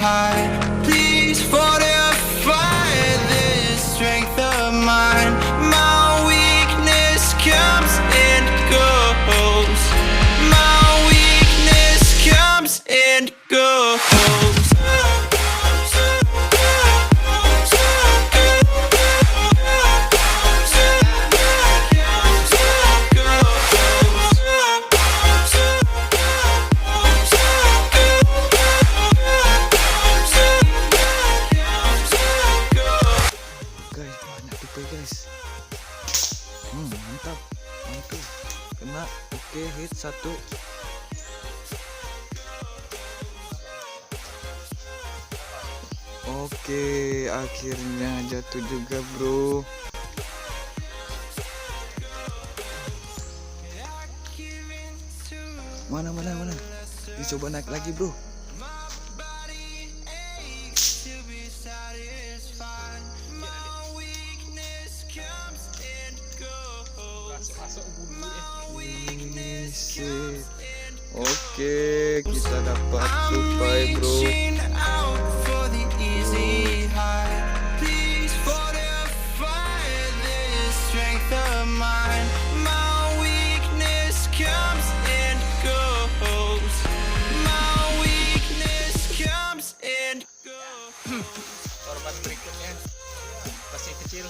hide. Please fortify this strength of mine. My weakness comes and goes. My weakness comes and goes. Mantap, mantul, kena, oke, hit satu. Oke, akhirnya jatuh juga bro. Mana, dicoba naik lagi bro. Oke, kita dapat Tupai bro. Korban berikutnya masih kecil,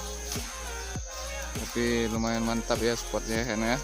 Tapi lumayan mantap ya spotnya Hen ya.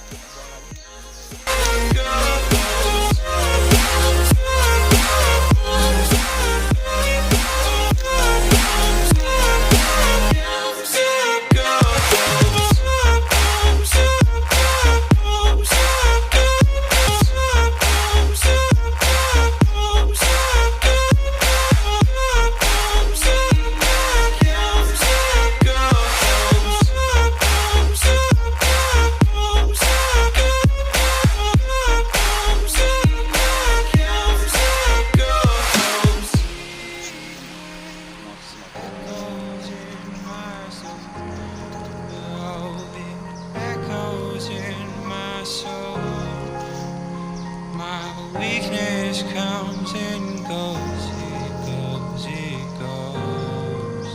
Weakness comes and goes, it goes, it goes.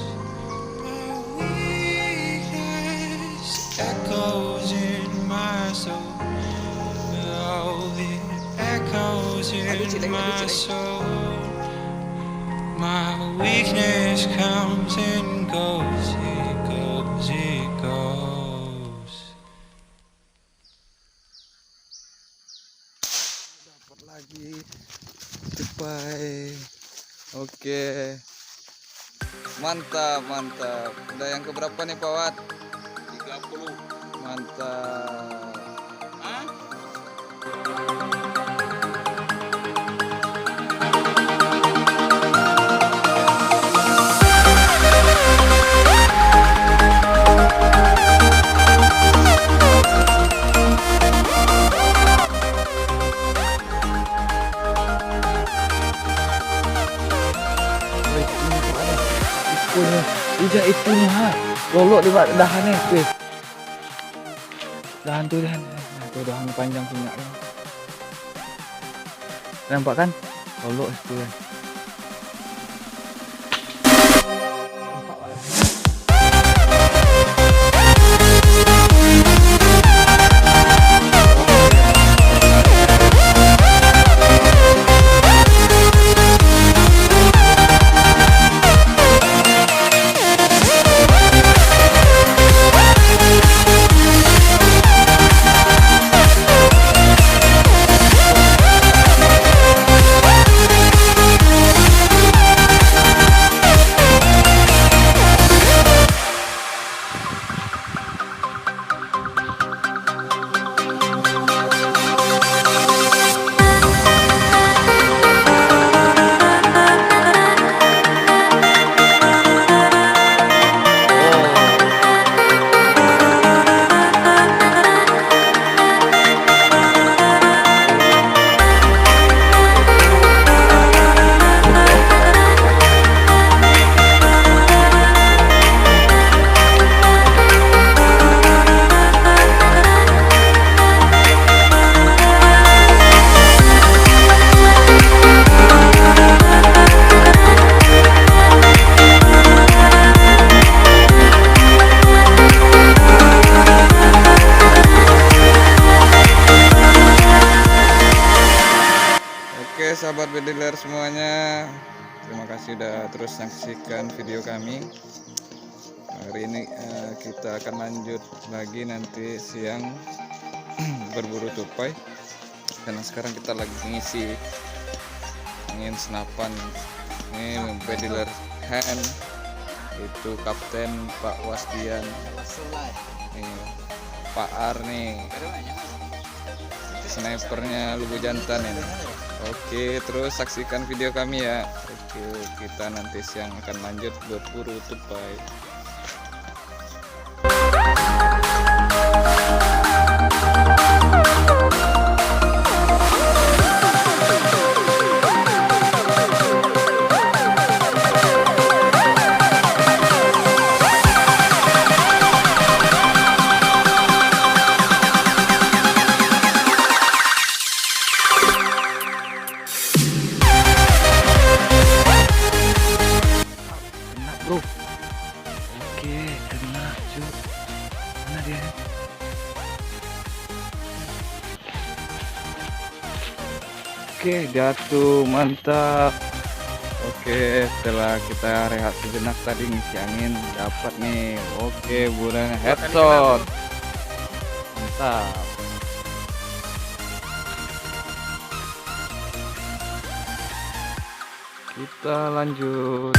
My weakness echoes in my soul. Oh, it echoes in my soul. My weakness comes and goes, it goes, it goes. Lagi Tupai. Oke, mantap. Udah yang keberapa nih Pak Wat? 30. Mantap. Hah? Ija itunya ha. Lolok di dahannya tuh. Dahan tuh dahan. Nah, tuh dahan panjang punya. Nampak kan? Lolok itu ya. pediler semuanya. Terima kasih udah terus saksikan video kami. Hari ini kita akan lanjut lagi nanti siang berburu tupai. Karena sekarang kita lagi ngisi angin senapan. Ini pediler hand itu Kapten Pak Wasdian. Nih, Pak Ar nih. Snipernya Lugu Jantan ini. Oke, terus saksikan video kami ya. Oke, kita nanti siang akan lanjut berburu tupai. Bro, oke, kena cuy, mana dia? Oke, jatuh, mantap. Oke, setelah kita rehat sejenak tadi ngisi angin, dapat nih. Oke, bulan headshot, mantap. Kita lanjut.